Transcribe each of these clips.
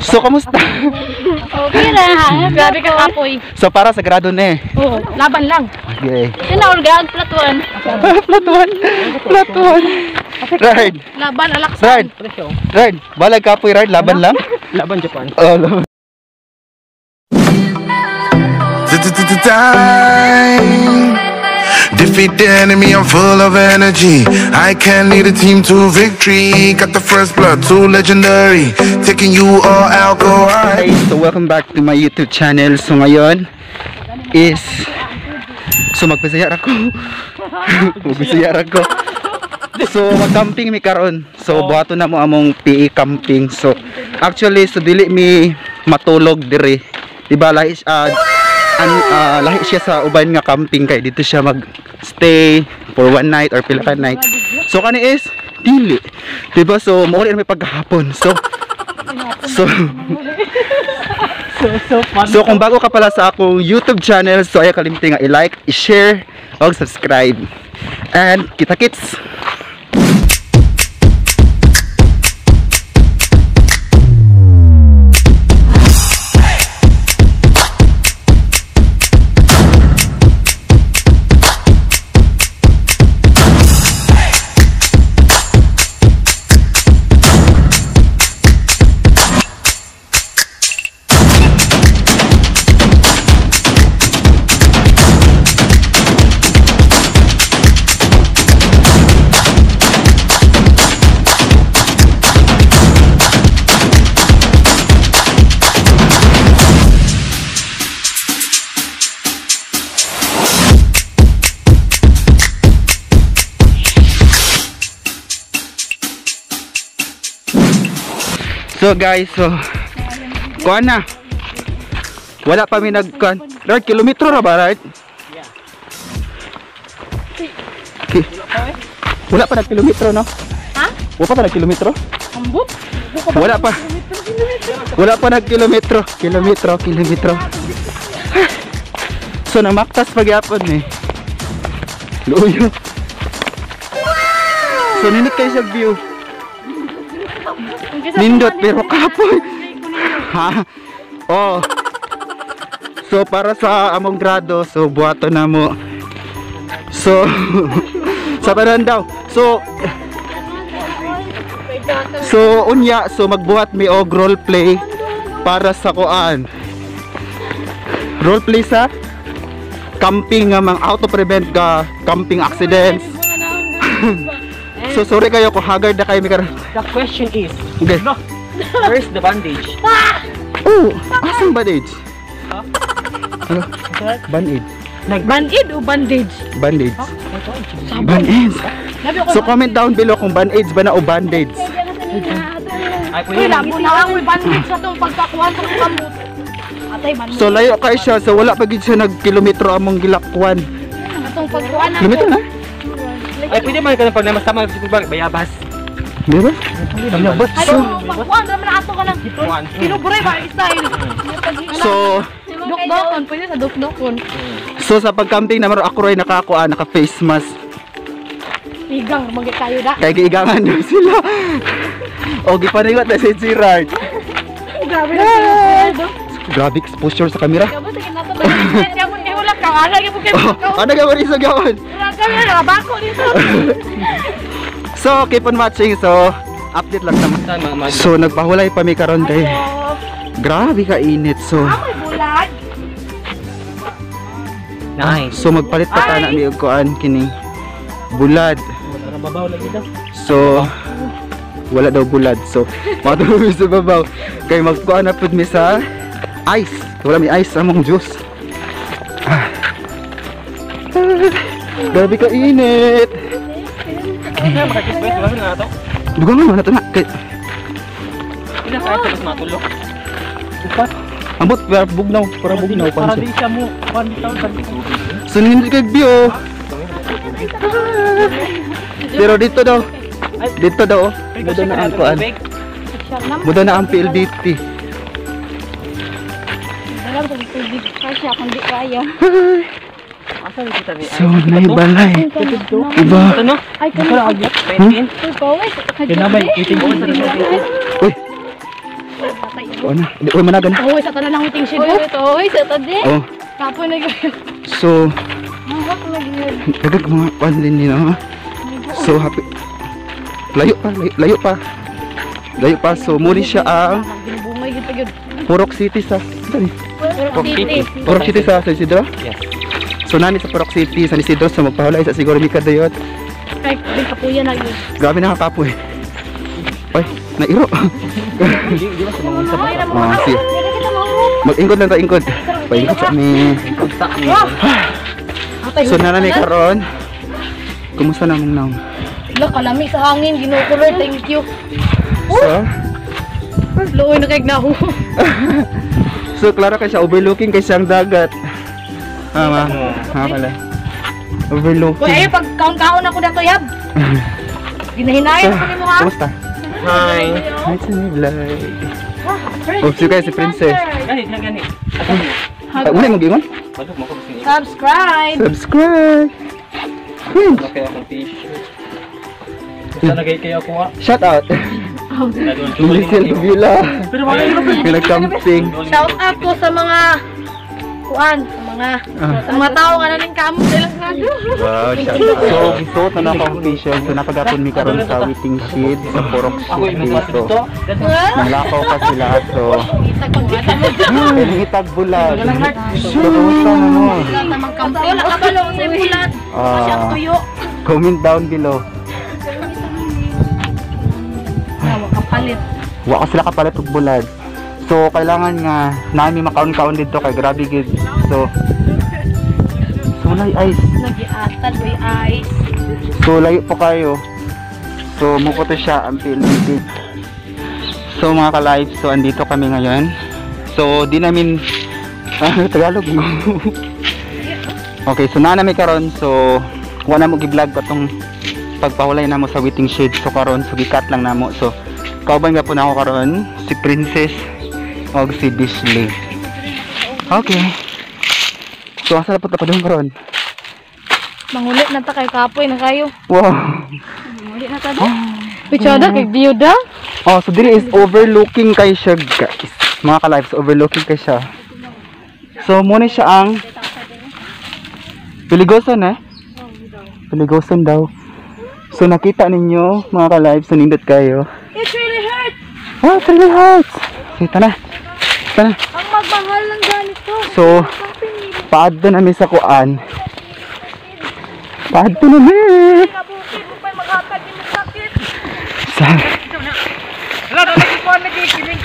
So, kamusta? Okay na. Grabe ka kapoy. So, para sa grado na eh. Oo, laban lang. Okay. Sinaulgag, platuan. Platuan. Rard. Laban, alaksan. Rard. Balag kapoy, Rard. Laban lang? Laban Japan. Oh, laban. Defeat the enemy, I'm full of energy. I can lead a team to victory. Got the first blood, too legendary. Taking you all out, go high. Hey, so welcome back to my YouTube channel. So ngayon is magpasayar ako. So mag-camping mi karon. So buhaton na mo among PE camping. So actually so dili mi matulog dire. Diba lahi lahi siya sa uban nga camping kay dito siya mag-stay for one night or pila ka night. So kani is dili. Diba so mo rin may paghapon. So kung bago ka pala sa akong YouTube channel, so ay kalimti nga i-like, i-share, o subscribe. And kita-kits! So guys, so kuha na. Wala pa mi nagkuhan. Right, kilometro na ba, right? Okay. Wala pa nag-kilometro, no? Ha? Wala pa nag-kilometro? Ambot? Wala pa. Wala pa nag-kilometro. Kilometro. So namaktas pagyapon eh. Luyo. So nindot kayo sa view. Nindot pero kapoy. Ha? Oh. So para sa among grado, so buhato na mo. So sa tanan daw. So unya, so magbuhat mi og role play para sa kuan. Role play sa camping nga mang auto prevent ka camping accidents. So sorry kayo kung haggard na kayo mi karon. The question is, Okay. where's the bandage? Oh, asang bandage? Ano? Bandage. Band-aid o bandage? Bandage. Bandage. So comment down below kung bandage ba na o bandage. Ay, Uy, labo na lang may bandage sa itong pagkakuhan sa kamot. Atay, man mo. So layo kayo siya, so wala pa gid siya nag-kilometro among gilakwan. Atong pagkuhan na. Kilometro na? Ay, pwede man ka ng pagnamasama sa bayabas. Di ba? Bayabas. Ay, pagkuhan naman na ato ka lang. Kinuburay ba style? So Dukdokon, pwede sa dukdokon. so sa pag-camping naman ako rin naka-face mask. Igang, magit tayo da. Kaya giigangan daw sila. O gipaningot na si Gerard. Grabe na sila. Grabe exposure sa camera. Gabo, sige na ito. Kaya mo ni wala kang ala. Kaya mo kayo. Ano gawa rin sa gawan? Wala kami na nakabako dito. So keep on watching. So update lang naman. So nagpahulay pa mi karon kay. Grabe ka init. So Amoy bulag. Nice. so magpalit pa ta na mi og kuan kining bulad. Babaw lagi daw. So wala daw bulad. So matulog sa babaw. Kay magkuan na pud mi sa ice. Wala mi ice among juice. Grabe ka init. Kaya makakisbay wala na to. Dugang naman nato na. Kay Ila kaya tapos matulog. Upat. ambot para bugnaw pa Para siya. di siya mo 1,000. So hindi kay view. Pero dito daw. Dito daw. Muda na ang kuan. Muda na ang PLDT. Dalam ko tubig kasi ako hindi kaya. So naibalay. Iba. Ano? Ay, kanina. Pentin. Uy, kawis. Kinabay, iting ko sa Uy. O na. Uy, managan na. Uy, sa tanan ng meeting shed. Uy, sa tadi. Oh. Tapo na gyud. So, Mahak na gyud. dagag mga kwan din nila, ha? So, happy. Layo pa, layo pa. Layo pa. So, muli siya ang Ginubungay gyud pa gyud. Purok City sa... Saan eh? Purok City sa San Isidro? Yes. So, nani sa Purok City, San Isidro, so magpahulay sa siguro ni Kadayot. Ay, din kapuya na gyud. Grabe nakakapoy. Ay, nairo. Di ba sa mga unsa ba? Ah, si. Dili kita mahurot. Mag-ingkod lang tayo, ingkod. Paingkod sa amin. Atay. So, nanami karon. Kumusta namang nang? Wala kalami sa hangin, ginukulor. Thank you. So, Luoy na kay gnaho. so klaro kay siya overlooking kay siyang dagat. Ma pala. Uy, Overlooking. ayo pag kaon-kaon ako dato yab. Ginahinayan ko nimo ha. Kumusta? Hi. Hi, sa vlog. Oh, si guys, si Princess. Ganit na ganit. Ay, muna mag-ingon? Padok mo ko sa inyo. Subscribe. Subscribe. Okay akong t-shirt. Sa nagay kayo ako ha. Shout out. Milisel Villa. Pero mga yun ako. Pinag-camping. Shout out ko sa mga sa mga tao nga naning kamo silang radio. Wow, shout out. So, gisuot na ako ang t-shirt. So, napagapon mi karon sa waiting shed sa Purok Ako yung City. nagpapit So, dito. nanglakaw pa sila. So, Itag ko kita mo. pinangitag bulag. So, kumusta na mo? Wala namang kampo. Wala ka ba no sa bulat? Kasi ang tuyo. Comment down below. Nawa kapalit. Wa ka sila kapalit og bulad. So kailangan nga nami makaon-kaon dito kay grabe gid. So lay ice. Nagiatad boy ice. So layo po kayo. So mukuto siya ang pilipid. So mga ka-live, so andito kami ngayon. So di namin Tagalog. Okay, so na namin karon. So wala mo gi-vlog katong pagpahulay namo sa waiting shed. So karon so gikat lang namo. So kauban nga po na ako karon si Princess o si Dishley. Okay. So asa na po tapadong karon? Mangulit na ta kay kapoy na kayo. Wow. Mangulit na ta di. Pichada kay biyuda. Oh, so dili is overlooking kay siya, guys. Mga ka-lives, overlooking kay siya. So muna siya ang Piligosan Piligosan daw. So nakita ninyo mga ka-lives, nindot kayo. It really hurts. Oh, it really hurts. Kita na. Ang magmahal ng ganito. So, paadto namin sa kuan. Paadto namin. Kabukid mo pa maghatag din sakit. Sa Wala na lagi ko nagikinig.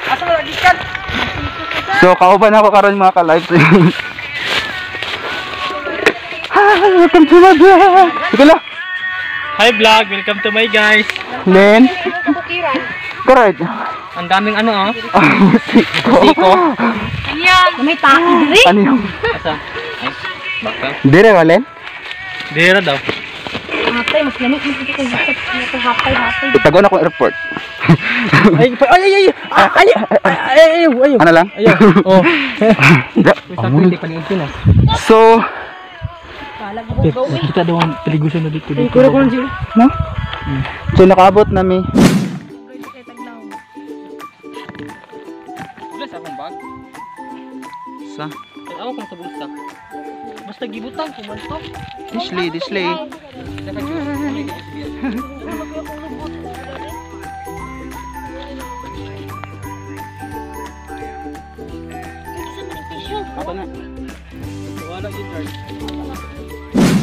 Asa lagi kan? So, kauban ako karon mga ka-live. Hi, welcome to my vlog. Ito lang. Hi vlog, welcome to my guys. Len. Kabukiran. Correct. Ang daming ano Musiko. Musiko. Yan. May taki diri. Ano yung? Asa? Ay, baka. Dire, Walen? Dira daw. Atay, mas lamig mo dito kay ito hapay. Itago na akong airport. Ay. Ano lang? Ayaw. Oh. Oh. Hindi pa niyan Pinas. So, Kalag mo gawin. Kita daw ang Piligosan na dito. Ay, kura ko dito. no? So, nakaabot nami. Wala sa akong bag. Sa? Ay, ako kung sa bulsa. Basta gibutang, kumantok. Dishley. Ako na. Wala guitar.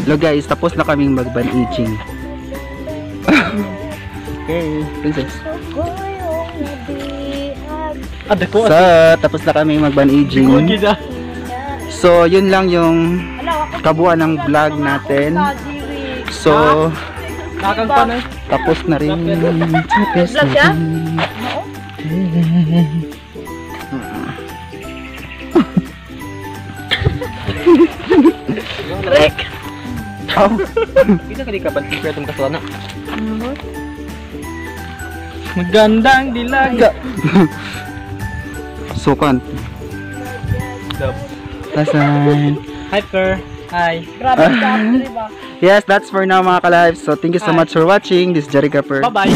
Hello guys, tapos na kaming mag-ban-aging. Okay, Princess. Ada ko. So, tapos na kaming mag-ban-aging. So, yun lang yung kabuuan ng vlog natin. So, Nakang pa na. tapos na rin. Tapos na rin. Rek. Oh. Kita kali kapan tikra itong kaswana. Magandang dilaga. Sukan. Tasan. Hyper. Hi. Grabe ka diri ba? Yes, that's for now mga ka-lives. So, thank you so much for watching. This is Jerry Kapper. Bye-bye.